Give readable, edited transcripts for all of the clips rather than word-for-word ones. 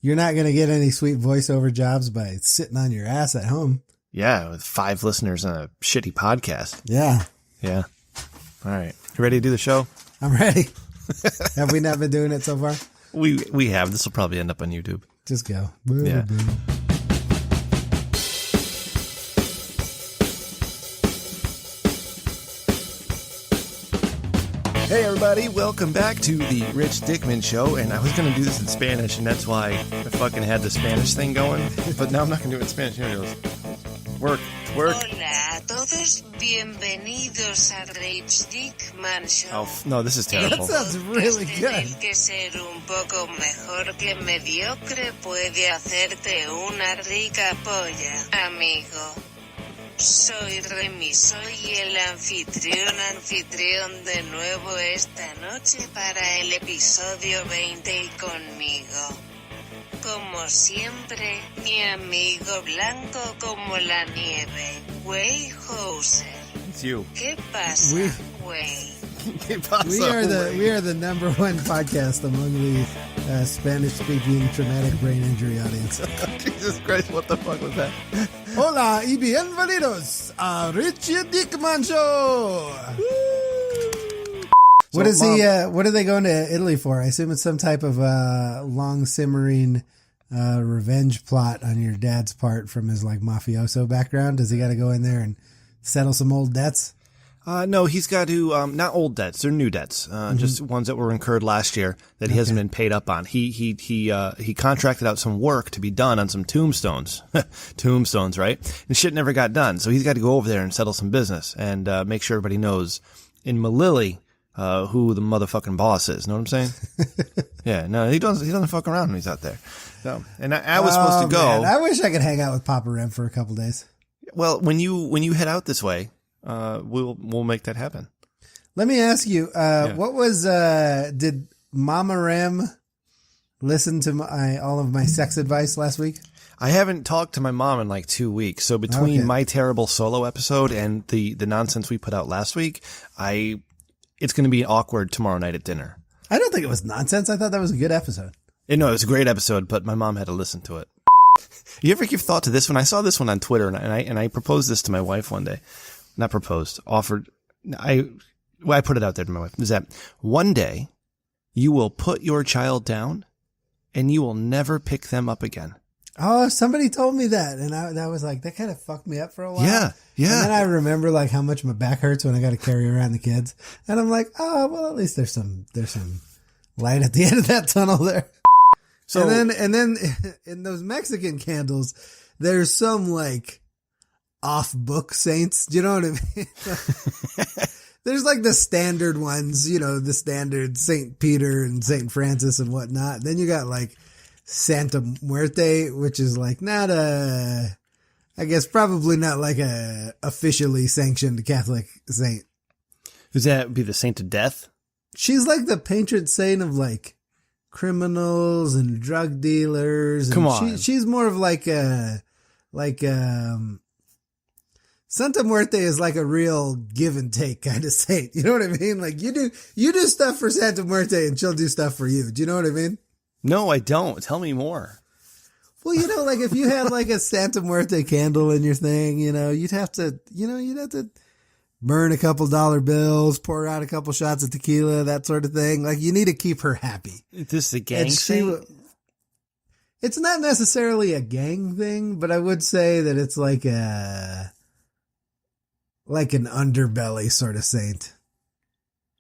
You're not going to get any sweet voiceover jobs by sitting on your ass at home. Yeah, with 5 listeners on a shitty podcast. Yeah. Yeah. All right. You ready to do the show? I'm ready. Have we not been doing it so far? We have. This will probably end up on YouTube. Just go. Yeah. Hey everybody, welcome back to the Rich Dickman Show, and I was going to do this in Spanish, and that's why I fucking had the Spanish thing going, but now I'm not going to do it in Spanish. Here it goes. Work. Hola a todos, bienvenidos a Rich Dickman Show. Oh, no, this is terrible. That sounds really good. Tener que ser un poco mejor que mediocre puede hacerte una rica polla, amigo. Soy Remy, soy el anfitrión de nuevo esta noche para el episodio 20 y conmigo, como siempre, mi amigo blanco como la nieve, Huell. It's you. ¿Qué pasa, Huell? We are the number one podcast among the Spanish-speaking traumatic brain injury audience. Jesus Christ, what the fuck was that? Hola y bienvenidos a Rich Dickman Show. What is what are they going to Italy for? I assume it's some type of long simmering revenge plot on your dad's part from his like mafioso background. Does he got to go in there and settle some old debts? No, he's got to, not old debts, they're new debts, just ones that were incurred last year that he hasn't been paid up on. He contracted out some work to be done on some tombstones, right? And shit never got done. So he's got to go over there and settle some business and, make sure everybody knows in Malili, who the motherfucking boss is. Know what I'm saying? Yeah, no, he doesn't fuck around when he's out there. So, and I was supposed to go. Man, I wish I could hang out with Papa Rem for a couple days. Well, when you head out this way, we'll make that happen. Let me ask you, what was, did Mama Rem listen to all of my sex advice last week? I haven't talked to my mom in like 2 weeks. So between my terrible solo episode and the nonsense we put out last week, it's going to be awkward tomorrow night at dinner. I don't think it was nonsense. I thought that was a good episode. No, it was a great episode, but my mom had to listen to it. You ever give thought to this one? I saw this one on Twitter and I proposed this to my wife one day. Not proposed, offered. I put it out there to my wife. Is that one day you will put your child down and you will never pick them up again. Oh, somebody told me that. And I was like, that kind of fucked me up for a while. Yeah. And then I remember like how much my back hurts when I got to carry around the kids. And I'm like, oh, well, at least there's some light at the end of that tunnel there. So, and then in those Mexican candles, there's some like off book saints. Do you know what I mean? There's like the standard ones, the standard Saint Peter and Saint Francis and whatnot. Then you got like Santa Muerte, which is like not I guess probably not like a officially sanctioned Catholic saint. Does that be the saint of death? She's like the patron saint of like criminals and drug dealers. And come on. She's more of like Santa Muerte is like a real give and take kind of saint. You know what I mean? Like you do stuff for Santa Muerte and she'll do stuff for you. Do you know what I mean? No, I don't. Tell me more. Well, like if you had like a Santa Muerte candle in your thing, you'd have to burn a couple dollar bills, pour out a couple shots of tequila, that sort of thing. Like you need to keep her happy. Is this the gang thing? It's not necessarily a gang thing, but I would say that it's like an underbelly sort of saint.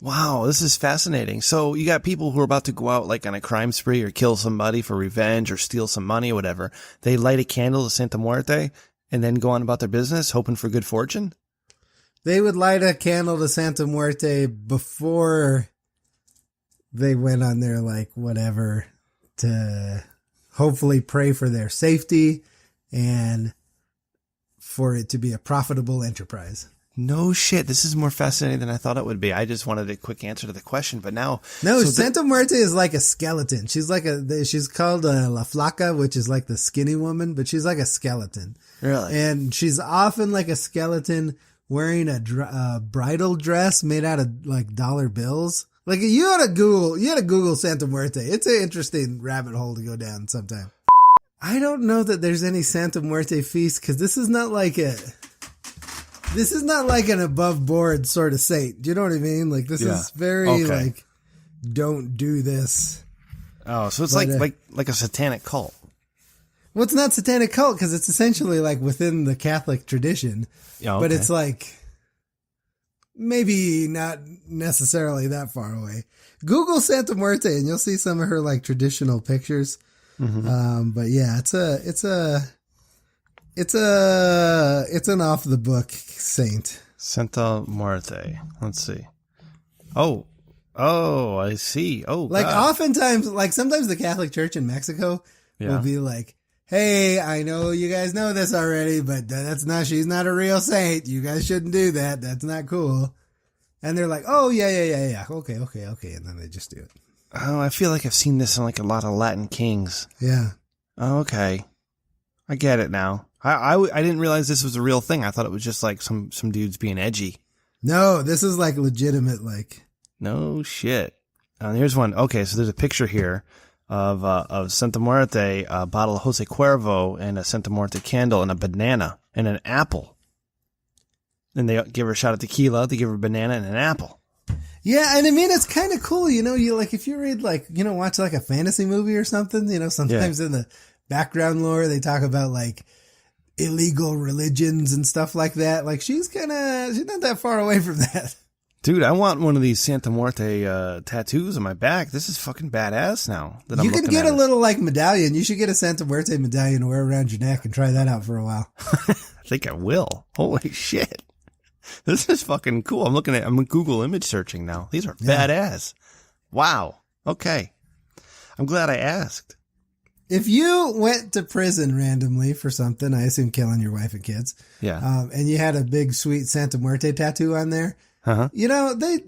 Wow, this is fascinating. So you got people who are about to go out like on a crime spree or kill somebody for revenge or steal some money or whatever. They light a candle to Santa Muerte and then go on about their business hoping for good fortune? They would light a candle to Santa Muerte before they went on their like whatever to hopefully pray for their safety and for it to be a profitable enterprise. No shit. This is more fascinating than I thought it would be. I just wanted a quick answer to the question, but now. No, Santa Muerte is like a skeleton. She's like she's called La Flaca, which is like the skinny woman, but she's like a skeleton. Really? And she's often like a skeleton wearing a bridal dress made out of like dollar bills. Like you ought to Google Santa Muerte. It's an interesting rabbit hole to go down sometime. I don't know that there's any Santa Muerte feast because this is not like an above board sort of saint. Do you know what I mean? Like this is very like, don't do this. Oh, so it's like a satanic cult. Well, it's not satanic cult because it's essentially like within the Catholic tradition, but it's like maybe not necessarily that far away. Google Santa Muerte and you'll see some of her like traditional pictures. Mm-hmm. But yeah, it's an off the book saint. Santa Muerte. Let's see. Oh, I see. Oh, like God. Oftentimes, like sometimes the Catholic Church in Mexico will be like, hey, I know you guys know this already, but she's not a real saint. You guys shouldn't do that. That's not cool. And they're like, oh, yeah. Okay. And then they just do it. Oh, I feel like I've seen this in like a lot of Latin kings. Yeah. Oh, okay. I get it now. I didn't realize this was a real thing. I thought it was just like some dudes being edgy. No, this is like legitimate, like. No shit. Here's one. Okay, so there's a picture here of Santa Muerte, a bottle of Jose Cuervo, and a Santa Muerte candle, and a banana, and an apple. And they give her a shot of tequila, they give her a banana and an apple. Yeah, and I mean, it's kind of cool, you know, you like, if you read like, you know, watch like a fantasy movie or something, you know, sometimes in the background lore, they talk about like illegal religions and stuff like that. Like she's not that far away from that. Dude, I want one of these Santa Muerte tattoos on my back. This is fucking badass now. You can get a little like medallion. You should get a Santa Muerte medallion to wear around your neck and try that out for a while. I think I will. Holy shit. This is fucking cool. I'm Google image searching now. These are badass. Wow. Okay. I'm glad I asked. If you went to prison randomly for something, I assume killing your wife and kids. Yeah. And you had a big sweet Santa Muerte tattoo on there. Uh-huh. You know, they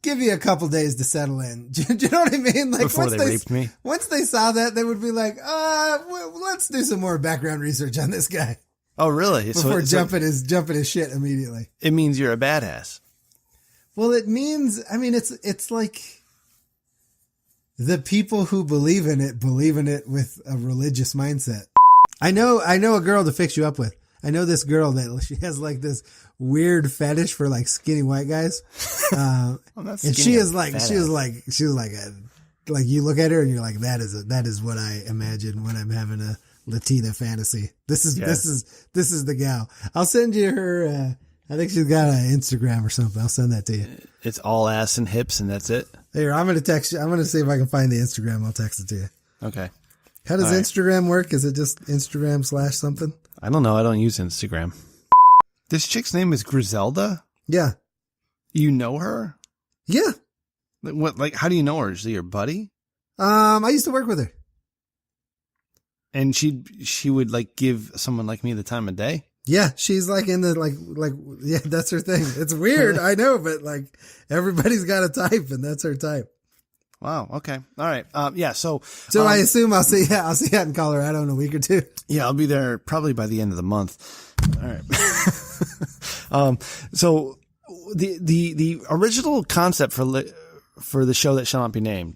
give you a couple days to settle in. Do you know what I mean? Like before they raped me. Once they saw that, they would be like, let's do some more background research on this guy. Oh, really? Before jumping his shit immediately. It means you're a badass. Well, it means, I mean, it's like the people who believe in it with a religious mindset. I know a girl to fix you up with. I know this girl that she has like this weird fetish for like skinny white guys. And she is like you look at her and you're like, that is what I imagine when I'm having a Latina fantasy. This is the gal. I'll send you her. I think she's got an Instagram or something. I'll send that to you. It's all ass and hips and that's it. Here, I'm going to text you. I'm going to see if I can find the Instagram. I'll text it to you. Okay. How does Instagram work? Is it just Instagram / something? I don't know. I don't use Instagram. This chick's name is Griselda? Yeah. You know her? Yeah. What? Like, how do you know her? Is she your buddy? I used to work with her. And she would like give someone like me the time of day? Yeah, she's like in the like yeah, that's her thing. It's weird, I know, but like everybody's got a type, and that's her type. Wow. Okay. All right. Yeah. So I assume I'll see you out in Colorado in a week or two. Yeah, I'll be there probably by the end of the month. All right. So the original concept for the show that shall not be named.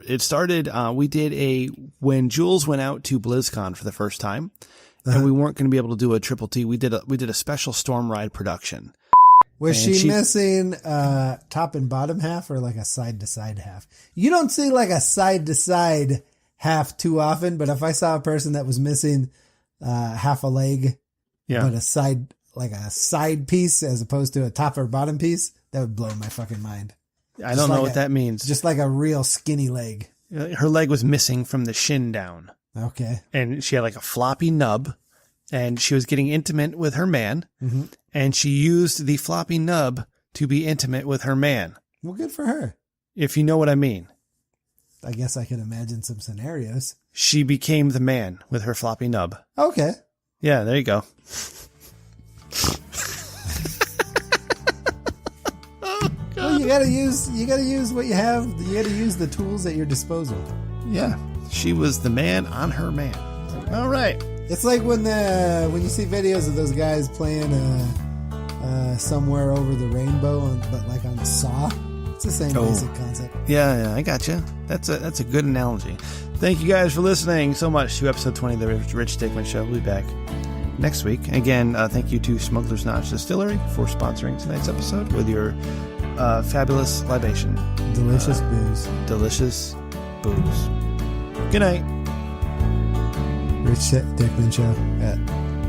It started. We did when Jules went out to BlizzCon for the first time. And we weren't going to be able to do a triple T. We did a special Storm Ride production. Was she missing top and bottom half or like a side to side half? You don't see like a side to side half too often, but if I saw a person that was missing half a leg, but a side piece as opposed to a top or bottom piece, that would blow my fucking mind. I don't know what that means. Just like a real skinny leg. Her leg was missing from the shin down. Okay. And she had like a floppy nub, and she was getting intimate with her man, and she used the floppy nub to be intimate with her man. Well, good for her. If you know what I mean. I guess I can imagine some scenarios. She became the man with her floppy nub. Okay. Yeah, there you go. Well, you gotta use what you have. You gotta use the tools at your disposal. Yeah. She was the man on her man. All right. It's like when you see videos of those guys playing somewhere over the rainbow, but like on Saw. It's the same basic concept. Yeah, I got you. That's a good analogy. Thank you guys for listening so much to episode 20 of the Rich Dickman Show. We'll be back next week. Again, thank you to Smuggler's Notch Distillery for sponsoring tonight's episode with your fabulous libation. Delicious booze. Delicious booze. Good night. Rich Dickman Show at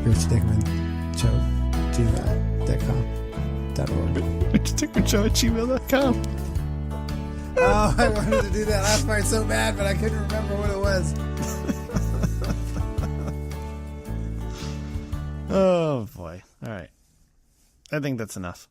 richdickmanshow@gmail.com.org. Rich Dickman Show at gmail.com. Oh, I wanted to do that last part so bad, but I couldn't remember what it was. Oh, boy. All right. I think that's enough.